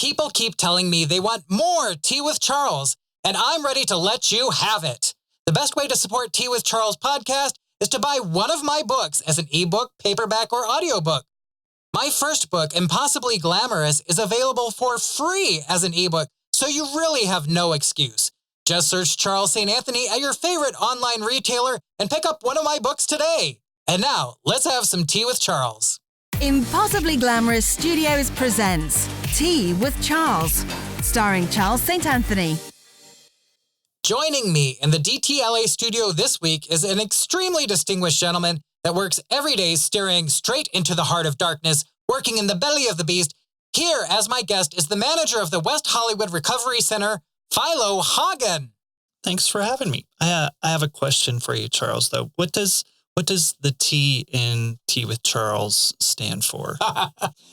People keep telling me they want more Tea with Charles, and I'm ready to let you have it. The best way to support Tea with Charles podcast is to buy one of my books as an ebook, paperback, or audiobook. My first book, Impossibly Glamorous, is available for free as an ebook, so you really have no excuse. Just search Charles St. Anthony at your favorite online retailer and pick up one of my books today. And now, let's have some Tea with Charles. Impossibly Glamorous Studios presents Tea with Charles, starring Charles St. Anthony. Joining me in the DTLA studio this week is an extremely distinguished gentleman that works every day staring straight into the heart of darkness, working in the belly of the beast. Here, as my guest, is the manager of the West Hollywood Recovery Center, Philo Hagen. Thanks for having me. I have a question for you, Charles, though. What does the T in Tea with Charles stand for?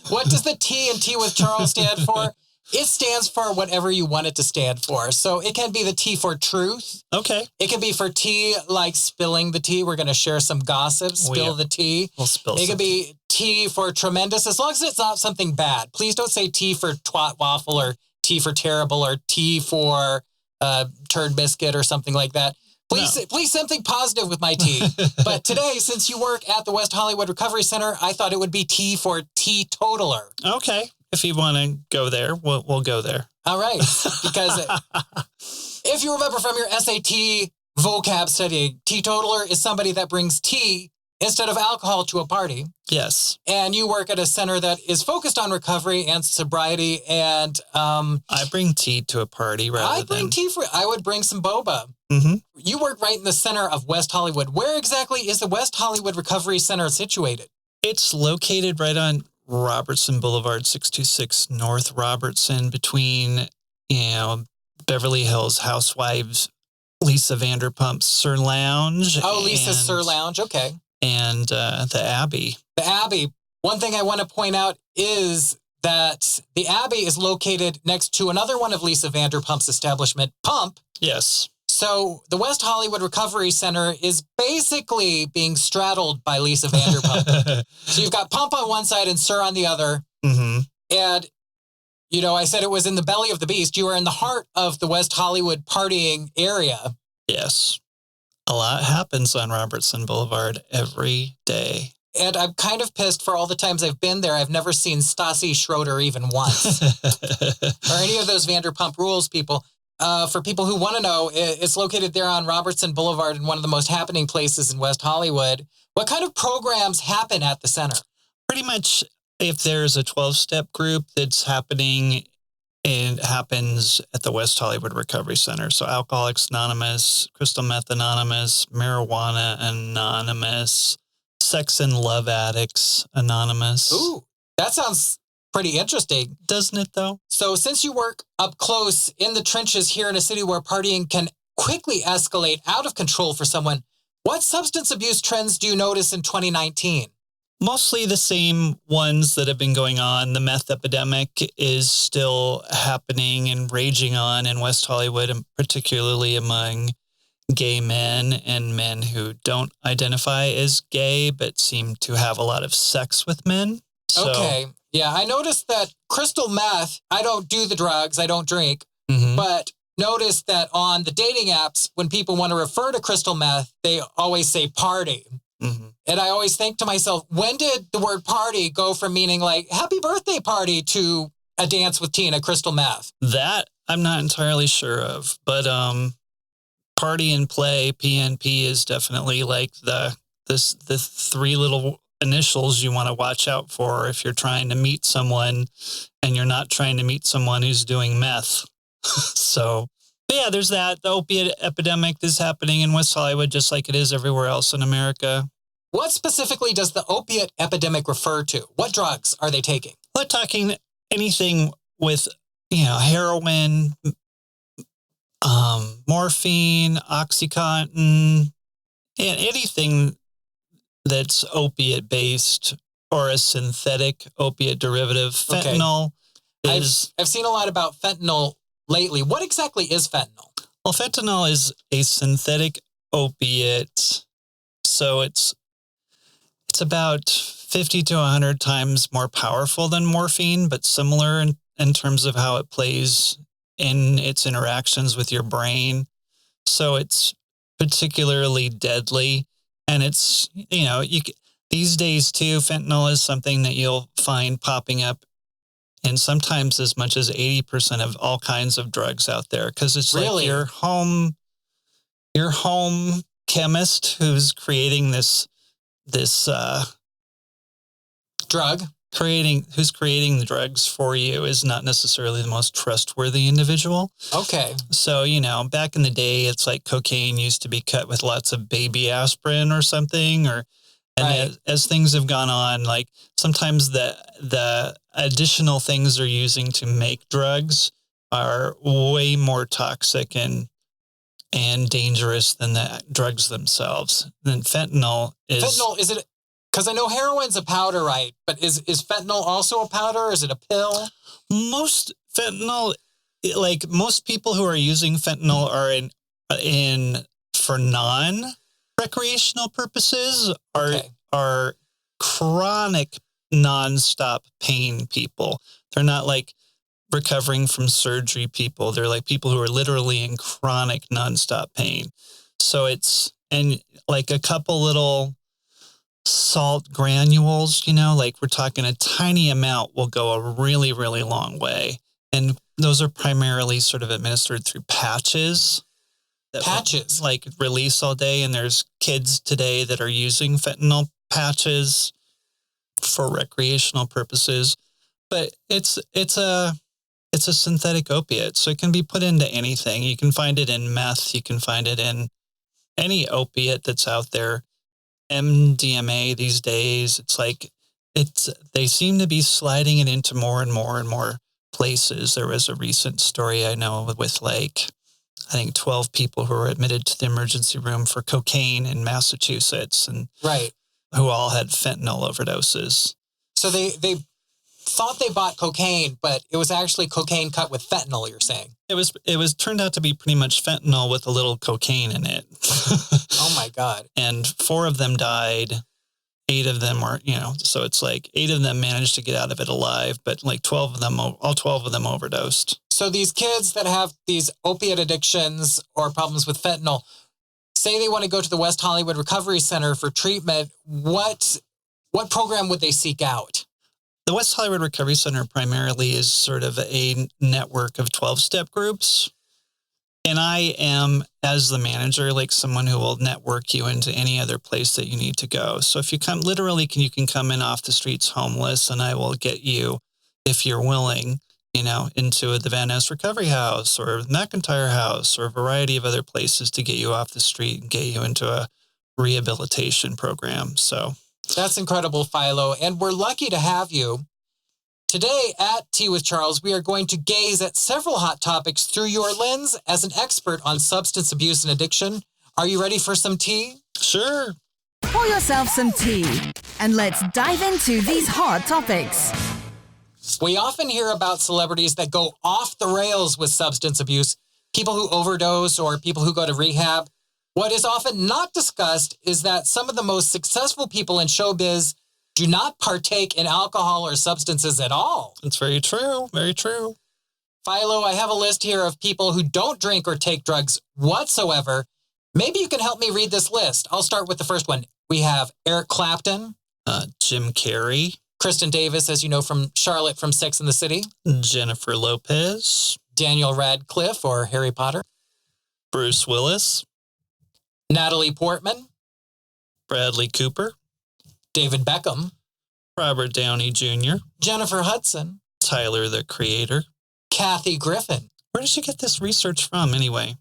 What does the T in Tea with Charles stand for? It stands for whatever you want it to stand for. So it can be the T for truth. Okay. It can be for tea, like spilling the tea. We're going to share some gossip, spill the tea. We'll spill It could be T for tremendous, as long as it's not something bad. Please don't say T for twat waffle or T for terrible or T for turd biscuit or something like that. Please something positive with my tea. But today, since you work at the West Hollywood Recovery Center, I thought it would be T for teetotaler. Okay. If you want to go there, we'll go there. All right. Because if you remember from your SAT vocab study, teetotaler is somebody that brings tea instead of alcohol to a party. Yes. And you work at a center that is focused on recovery and sobriety. And I bring tea to a party rather than... I would bring some boba. Mm-hmm. You work right in the center of West Hollywood. Where exactly is the West Hollywood Recovery Center situated? It's located right on Robertson Boulevard, 626 North Robertson, between, Beverly Hills Housewives, Lisa Vanderpump's Sir Lounge. Oh, Lisa's Sir Lounge. Okay. And the Abbey. The Abbey. One thing I want to point out is that the Abbey is located next to another one of Lisa Vanderpump's establishment, Pump. Yes. So the West Hollywood Recovery Center is basically being straddled by Lisa Vanderpump. So you've got Pump on one side and Sir on the other. Mm-hmm. And, I said it was in the belly of the beast. You are in the heart of the West Hollywood partying area. Yes. A lot happens on Robertson Boulevard every day. And I'm kind of pissed for all the times I've been there. I've never seen Stassi Schroeder even once. Or any of those Vanderpump Rules people. For people who want to know, it's located there on Robertson Boulevard in one of the most happening places in West Hollywood. What kind of programs happen at the center? Pretty much if there's a 12-step group that's happening, it happens at the West Hollywood Recovery Center. So Alcoholics Anonymous, Crystal Meth Anonymous, Marijuana Anonymous, Sex and Love Addicts Anonymous. Ooh, that sounds pretty interesting. Doesn't it, though? So since you work up close in the trenches here in a city where partying can quickly escalate out of control for someone, what substance abuse trends do you notice in 2019? Mostly the same ones that have been going on. The meth epidemic is still happening and raging on in West Hollywood, and particularly among gay men and men who don't identify as gay but seem to have a lot of sex with men. So, okay. Yeah, I noticed that crystal meth, I don't do the drugs, I don't drink, but noticed that on the dating apps, when people want to refer to crystal meth, they always say party. Mm-hmm. And I always think to myself, when did the word party go from meaning like happy birthday party to a dance with Tina, crystal meth? That I'm not entirely sure of, but party and play, PNP, is definitely like the three little initials you want to watch out for if you're trying to meet someone and you're not trying to meet someone who's doing meth. So, yeah, there's that. The opiate epidemic is happening in West Hollywood just like it is everywhere else in America. What specifically does the opiate epidemic refer to? What drugs are they taking? We're talking anything with, heroin, morphine, OxyContin, and anything that's opiate-based or a synthetic opiate derivative. Fentanyl is... I've seen a lot about fentanyl lately. What exactly is fentanyl? Well, fentanyl is a synthetic opiate, so it's about 50 to 100 times more powerful than morphine, but similar in terms of how it plays in its interactions with your brain. So it's particularly deadly. And it's, these days too, fentanyl is something that you'll find popping up in sometimes as much as 80% of all kinds of drugs out there. Because it's Really? like your home chemist who's creating this drug. Who's creating the drugs for you is not necessarily the most trustworthy individual. Okay. So, back in the day, it's like cocaine used to be cut with lots of baby aspirin or something, as things have gone on, like sometimes the additional things they're using to make drugs are way more toxic and dangerous than the drugs themselves. And fentanyl, is it? Because I know heroin's a powder, right? But is fentanyl also a powder? Or is it a pill? Most fentanyl, like most people who are using fentanyl are in for non-recreational purposes are chronic nonstop pain people. They're not like recovering from surgery people. They're like people who are literally in chronic nonstop pain. So and like a couple little salt granules, like we're talking a tiny amount will go a really, really long way. And those are primarily sort of administered through patches. Patches? Like release all day. And there's kids today that are using fentanyl patches for recreational purposes. But it's a synthetic opiate. So it can be put into anything. You can find it in meth. You can find it in any opiate that's out there. MDMA these days, they seem to be sliding it into more and more and more places. There was a recent story I know with I think 12 people who were admitted to the emergency room for cocaine in Massachusetts and who all had fentanyl overdoses. So they thought they bought cocaine, but it was actually cocaine cut with fentanyl, you're saying? It was turned out to be pretty much fentanyl with a little cocaine in it. Oh my God. And 4 of them died. 8 of them were, so it's like 8 of them managed to get out of it alive, but like all 12 of them overdosed. So these kids that have these opiate addictions or problems with fentanyl, say they want to go to the West Hollywood Recovery Center for treatment, what program would they seek out? The West Hollywood Recovery Center primarily is sort of a network of 12-step groups. And I am, as the manager, like someone who will network you into any other place that you need to go. So if you you can come in off the streets homeless, and I will get you, if you're willing, into the Van Ness Recovery House or McIntyre House or a variety of other places to get you off the street and get you into a rehabilitation program. So that's incredible, Philo. And we're lucky to have you. Today at Tea with Charles, we are going to gaze at several hot topics through your lens as an expert on substance abuse and addiction. Are you ready for some tea? Sure. Pour yourself some tea and let's dive into these hot topics. We often hear about celebrities that go off the rails with substance abuse, people who overdose or people who go to rehab. What is often not discussed is that some of the most successful people in showbiz do not partake in alcohol or substances at all. That's very true. Very true. Philo, I have a list here of people who don't drink or take drugs whatsoever. Maybe you can help me read this list. I'll start with the first one. We have Eric Clapton. Jim Carrey. Kristen Davis, as you know, from Charlotte from Sex and the City. Jennifer Lopez. Daniel Radcliffe or Harry Potter. Bruce Willis. Natalie Portman. Bradley Cooper. David Beckham. Robert Downey Jr. Jennifer Hudson. Tyler, the Creator. Kathy Griffin. Where did you get this research from, anyway?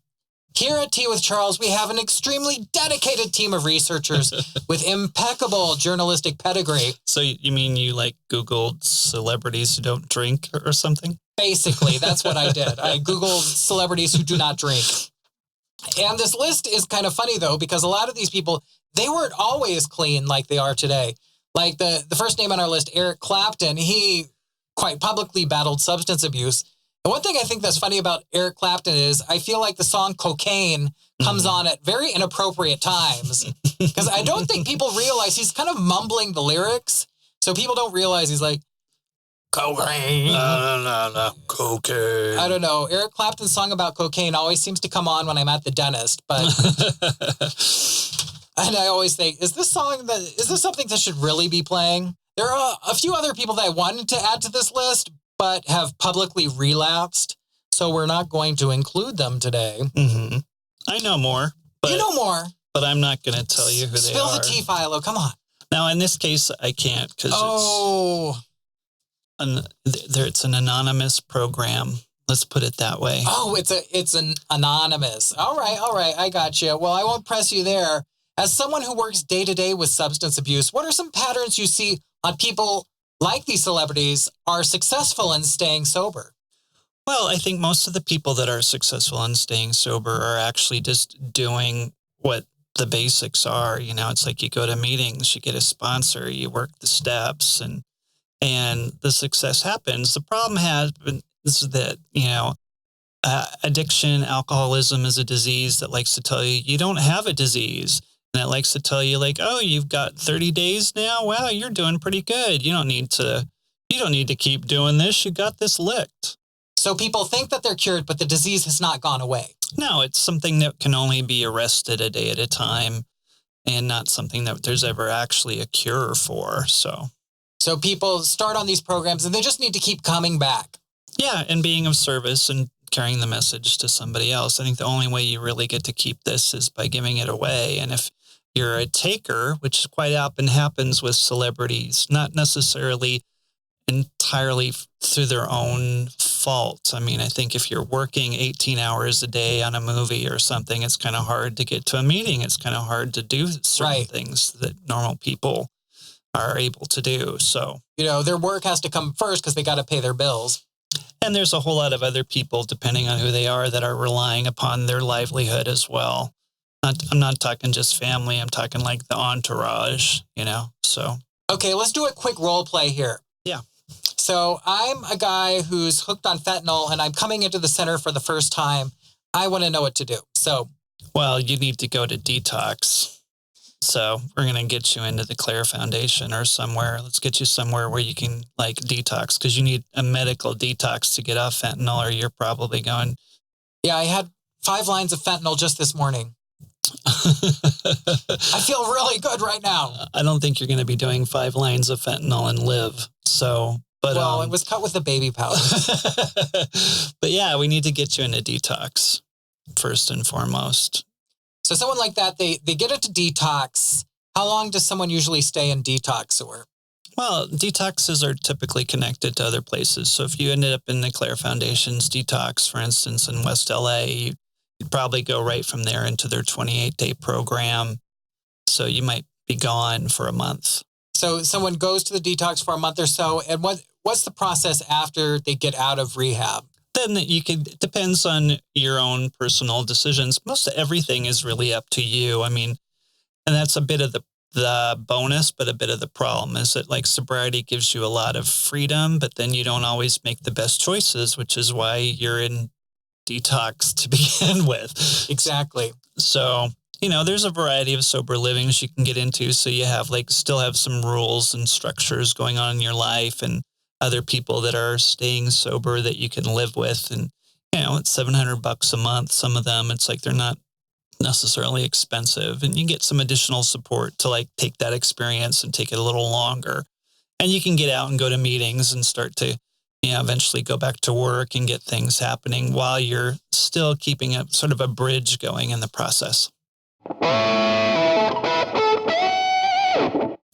Here at Tea with Charles, we have an extremely dedicated team of researchers with impeccable journalistic pedigree. So you mean you, Googled celebrities who don't drink or something? Basically, that's what I did. I Googled celebrities who do not drink. And this list is kind of funny, though, because a lot of these people, they weren't always clean like they are today. Like the first name on our list, Eric Clapton, he quite publicly battled substance abuse. And one thing I think that's funny about Eric Clapton is I feel like the song Cocaine comes on at very inappropriate times. Because I don't think people realize he's kind of mumbling the lyrics. So people don't realize he's like, Cocaine. No. Cocaine. I don't know. Eric Clapton's song about cocaine always seems to come on when I'm at the dentist, but and I always think, is this something that should really be playing? There are a few other people that I wanted to add to this list, but have publicly relapsed, so we're not going to include them today. Mm-hmm. I know more. But, you know more. But I'm not going to tell you who they are. Spill the tea, Philo. Come on. Now, in this case, I can't because it's an anonymous program. Let's put it that way. Oh, it's an anonymous. All right. I got you. Well, I won't press you there. As someone who works day to day with substance abuse, what are some patterns you see on people like these celebrities are successful in staying sober? Well, I think most of the people that are successful in staying sober are actually just doing what the basics are. You know, it's like you go to meetings, you get a sponsor, you work the steps, and the success happens. The problem is that, you know, addiction, alcoholism is a disease that likes to tell you don't have a disease. And it likes to tell you, like, oh, you've got 30 days now. Wow, you're doing pretty good. You don't need to keep doing this. You got this licked. So people think that they're cured, but the disease has not gone away. No, it's something that can only be arrested a day at a time, and not something that there's ever actually a cure for. So people start on these programs and they just need to keep coming back. Yeah, and being of service and carrying the message to somebody else. I think the only way you really get to keep this is by giving it away. And if you're a taker, which quite often happens with celebrities, not necessarily entirely through their own fault. I mean, I think if you're working 18 hours a day on a movie or something, it's kind of hard to get to a meeting. It's kind of hard to do certain things that normal people are able to do. So, you know, their work has to come first because they got to pay their bills. And there's a whole lot of other people, depending on who they are, that are relying upon their livelihood as well. I'm not talking just family. I'm talking like the entourage, you know, so. Okay, let's do a quick role play here. Yeah. So I'm a guy who's hooked on fentanyl and I'm coming into the center for the first time. I want to know what to do. So. Well, you need to go to detox. So we're going to get you into the Claire Foundation or somewhere. Let's get you somewhere where you can like detox, because you need a medical detox to get off fentanyl, or you're probably going. Yeah, I had 5 lines of fentanyl just this morning. I feel really good right now. I don't think you're going to be doing 5 lines of fentanyl and live. So, but well, it was cut with the baby powder. But yeah, we need to get you into detox first and foremost. So someone like that, they get into detox. How long does someone usually stay in detox or? Well, detoxes are typically connected to other places. So if you ended up in the Claire Foundation's detox, for instance, in West LA, you'd probably go right from there into their 28-day program. So you might be gone for a month. So someone goes to the detox for a month or so. And what's the process after they get out of rehab? Then depends on your own personal decisions. Most of everything is really up to you. I mean, and that's a bit of the bonus, but a bit of the problem is that like sobriety gives you a lot of freedom, but then you don't always make the best choices, which is why you're in detox to begin with. Exactly. So, you know, there's a variety of sober livings you can get into. So you have still have some rules and structures going on in your life, and other people that are staying sober that you can live with. And, you know, it's $700 a month. Some of them, it's like they're not necessarily expensive, and you get some additional support to take that experience and take it a little longer. And you can get out and go to meetings and start to, you know, eventually go back to work and get things happening while you're still keeping a sort of a bridge going in the process.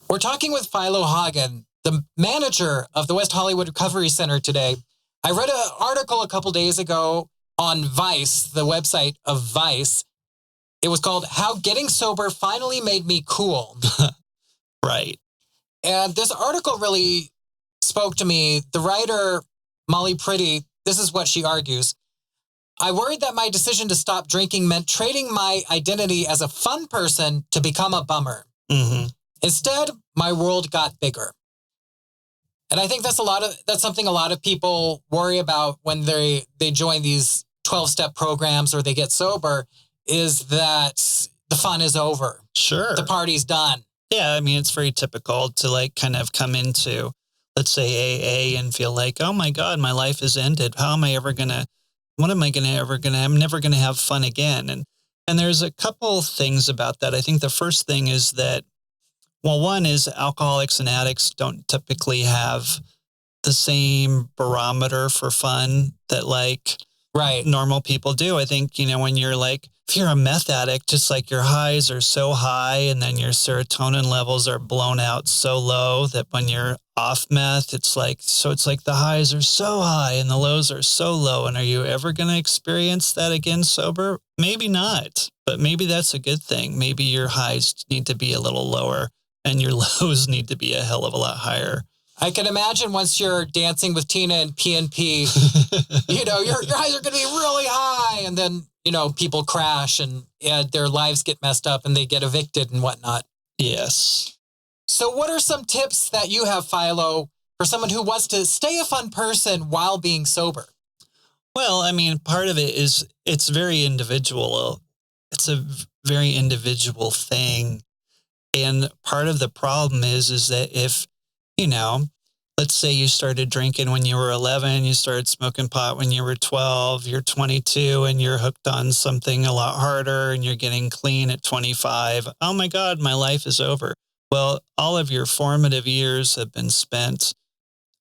We're talking with Philo Hagen, the manager of the West Hollywood Recovery Center today. I read an article a couple days ago on Vice, the website of Vice. It was called How Getting Sober Finally Made Me Cool. Right. And this article really spoke to me. The writer, Molly Pretty, this is what she argues. I worried that my decision to stop drinking meant trading my identity as a fun person to become a bummer. Mm-hmm. Instead, my world got bigger. And I think that's something a lot of people worry about when they join these 12-step programs or they get sober, is that the fun is over. Sure. The party's done. Yeah, I mean, it's very typical to kind of come into let's say AA, and feel like, oh my God, my life is ended. How am I ever what am I I'm never going to have fun again. And there's a couple things about that. I think the first thing is that, well, one is alcoholics and addicts don't typically have the same barometer for fun that like normal people do. I think, when you're like, if you're a meth addict, just like your highs are so high and then your serotonin levels are blown out so low that when you're off meth, it's like the highs are so high and the lows are so low. And are you ever going to experience that again sober? Maybe not, but maybe that's a good thing. Maybe your highs need to be a little lower and your lows need to be a hell of a lot higher. I can imagine once you're dancing with Tina and PNP, your highs are going to be really high. And then, people crash and their lives get messed up and they get evicted and whatnot. Yes. So what are some tips that you have, Philo, for someone who wants to stay a fun person while being sober? Well, I mean, part of it is it's very individual. It's a very individual thing. And part of the problem is that if, let's say you started drinking when you were 11, you started smoking pot when you were 12, you're 22 and you're hooked on something a lot harder and you're getting clean at 25. Oh my God, my life is over. Well, all of your formative years have been spent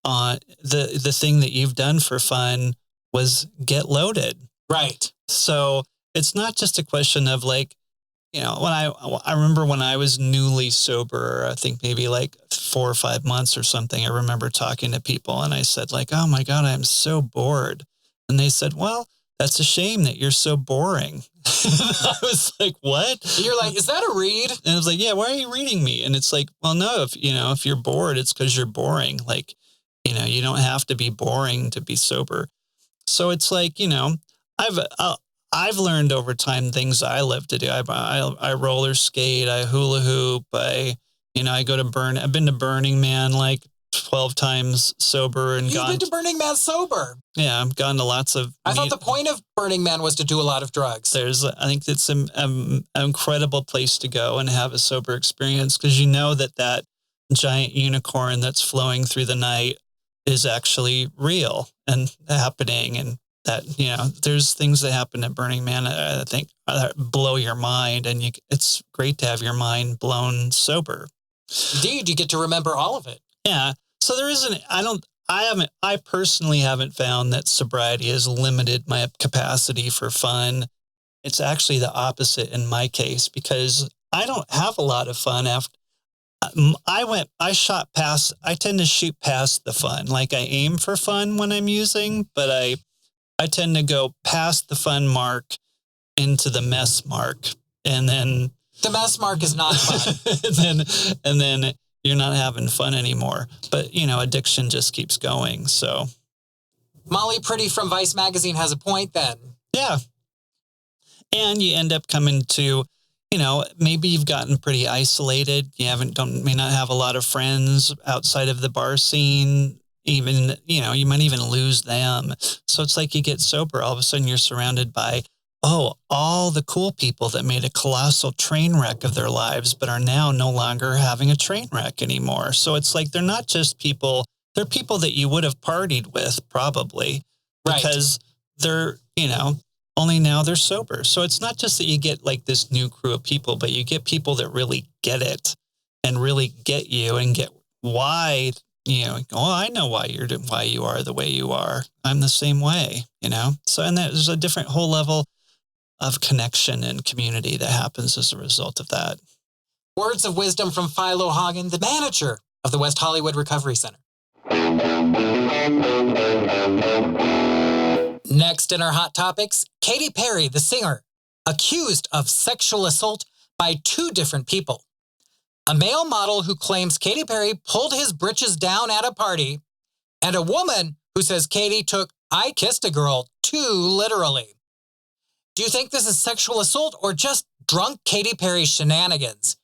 on the thing that you've done for fun was get loaded. Right. So it's not just a question of like, when I remember when I was newly sober, I think maybe like 4 or 5 months or something, I remember talking to people and I said like, oh my God, I'm so bored. And they said, well, that's a shame that you're so boring. I was like, what? You're like, is that a read? And I was like, yeah, why are you reading me? And it's like, well, no, if you're bored, it's because you're boring. Like, you don't have to be boring to be sober. So it's like, I've learned over time things I love to do. I roller skate, I hula hoop, I go to I've been to Burning Man like 12 times sober and You've been to Burning Man sober. Yeah, I've gone to lots of. I thought the point of Burning Man was to do a lot of drugs. I think it's an incredible place to go and have a sober experience because that giant unicorn that's flowing through the night is actually real and happening, and that there's things that happen at Burning Man I think blow your mind, and it's great to have your mind blown sober. Indeed, you get to remember all of it. Yeah. So there isn't. I personally haven't found that sobriety has limited my capacity for fun. It's actually the opposite in my case because I don't have a lot of fun after. I tend to shoot past the fun. Like I aim for fun when I'm using, but I tend to go past the fun mark into the mess mark. And then the mess mark is not fun. and then you're not having fun anymore. But, addiction just keeps going. So Molly Pretty from Vice Magazine has a point then. Yeah. And you end up coming to, maybe you've gotten pretty isolated. You may not have a lot of friends outside of the bar scene. Even, you might even lose them. So it's like you get sober. All of a sudden you're surrounded by, all the cool people that made a colossal train wreck of their lives, but are now no longer having a train wreck anymore. So it's like, they're not just people, they're people that you would have partied with probably because they're, only now they're sober. So it's not just that you get like this new crew of people, but you get people that really get it and really get you and get why, I know why you are the way you are. I'm the same way, So, and there's a different whole level of connection and community that happens as a result of that. Words of wisdom from Philo Hagen, the manager of the West Hollywood Recovery Center. Next in our hot topics, Katy Perry, the singer, accused of sexual assault by 2 different people. A male model who claims Katy Perry pulled his britches down at a party, and a woman who says Katy took "I kissed a girl" too literally. Do you think this is sexual assault or just drunk Katy Perry shenanigans?